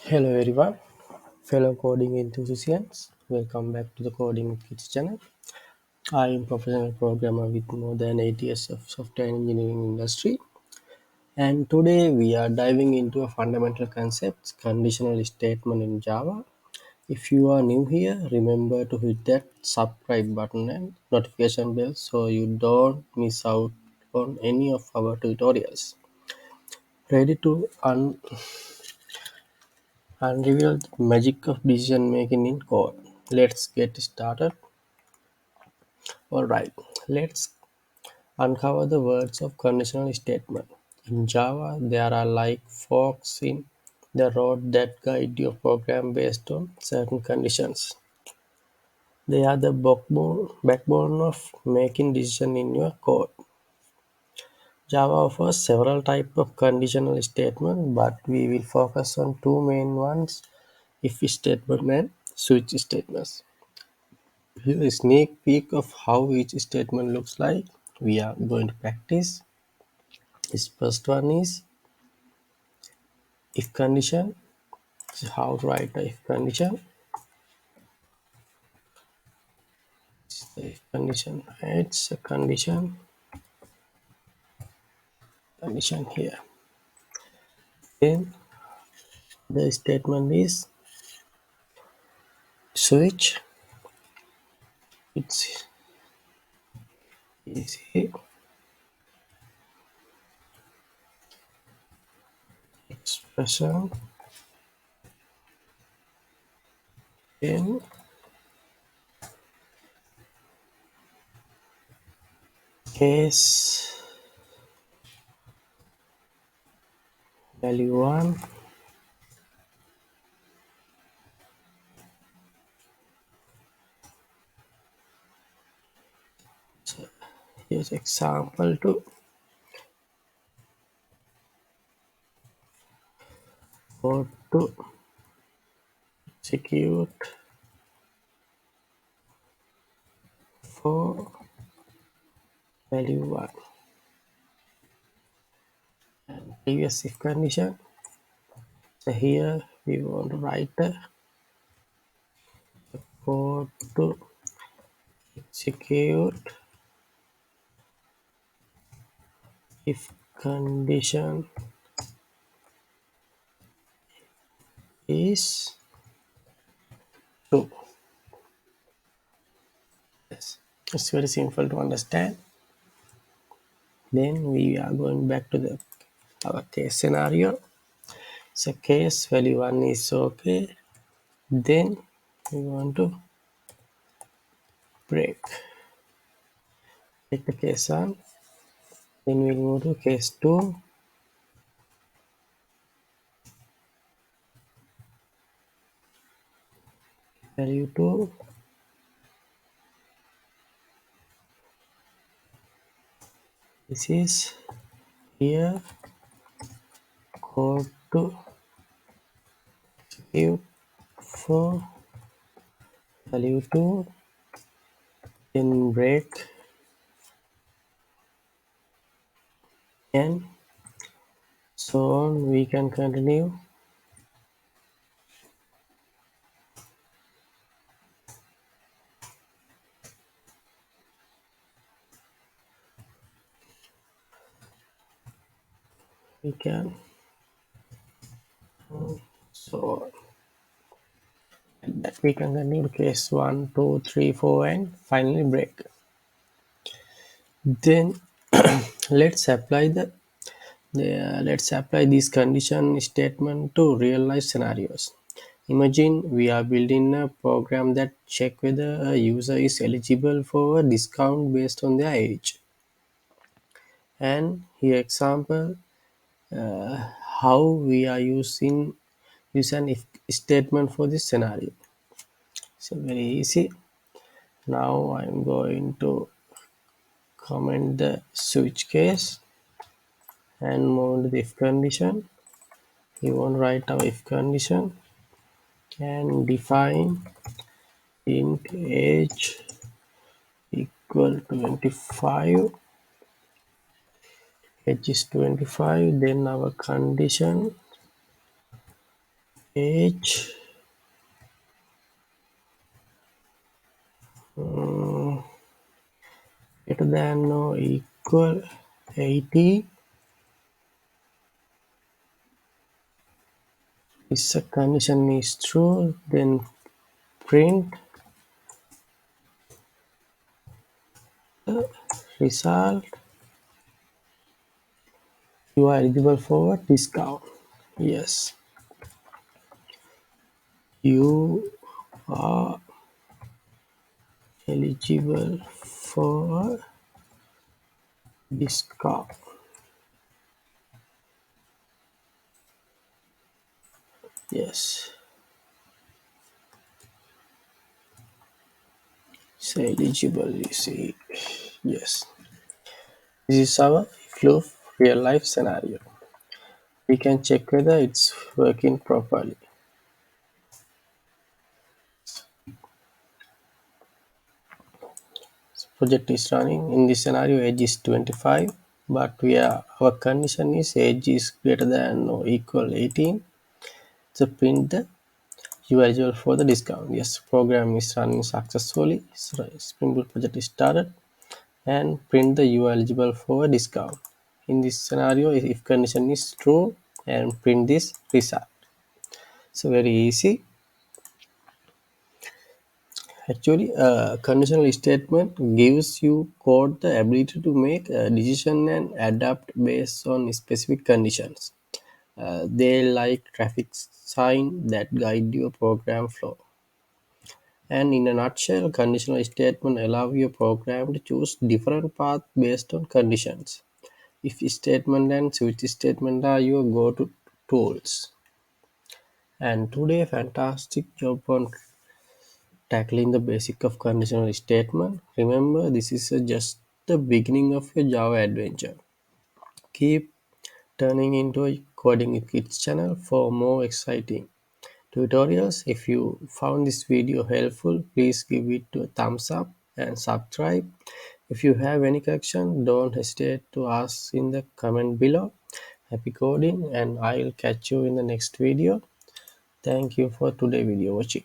Hello everyone, fellow coding enthusiasts. Welcome back to the Coding with Kids channel. I am professional programmer with more than 8 years of software engineering industry, and today we are diving into a fundamental concept, conditional statement in Java. If you are new here, remember to hit that subscribe button and notification bell so you don't miss out on any of our tutorials. Ready to unreveal the magic of decision making in code. Let's get started. Alright, let's uncover the words of conditional statement. In Java, there are like forks in the road that guide your program based on certain conditions. They are the backbone of making decisions in your code. Java offers several types of conditional statement, but we will focus on two main ones: if statement and switch statements. Here is a sneak peek of how each statement looks like. We are going to practice. This first one is if condition. This is how to write a if condition. This is the if condition. It's a condition here. Then the statement switch. It's easy expression. Then case value one. So here's example to code to execute for value one. Previous if condition. So here we want to write a code to execute if condition is true. Yes, it's very simple to understand. Then we are going back to the our case scenario. So case value one is okay. Then we want to break the case one. Then we'll move to case two. Value two. This is here code to execute for value two. Then break and so on. We can continue. We can so that we can continue case one, two, three, four, and finally break. Then let's apply let's apply this condition statement to real life scenarios. Imagine we are building a program that check whether a user is eligible for a discount based on their age. And here example how we are use an if statement for this scenario. So very easy. Now I'm going to comment the switch case and move to the if condition. We want to write our if condition and define int age equal 25. Age is 25. Then our condition Age mm, greater than or equal 80 if a condition is true, then print result you are eligible for a discount. Yes, you are eligible for a discount. Yes, say eligible. You see, yes. This is our flu real life scenario. We can check whether it's working properly. Project is running. In this scenario, age is 25, but our condition is age is greater than or equal 18. So print the you are eligible for the discount. Yes, program is running successfully. So Spring Boot project is started and print the you are eligible for a discount. In this scenario, if condition is true and print this result. So very easy. Actually, a conditional statement gives you code the ability to make a decision and adapt based on specific conditions. They like traffic sign that guide your program flow. And in a nutshell, conditional statement allow your program to choose different paths based on conditions. If statement and switch statement are your go-to tools. And today, fantastic job on tackling the basic of conditional statement. Remember, this is just the beginning of your Java adventure. Keep turning into a Coding with Kids channel for more exciting tutorials. If you found this video helpful, please give it a thumbs up and subscribe. If you have any question, don't hesitate to ask in the comment below. Happy coding, and I'll catch you in the next video. Thank you for today video watching.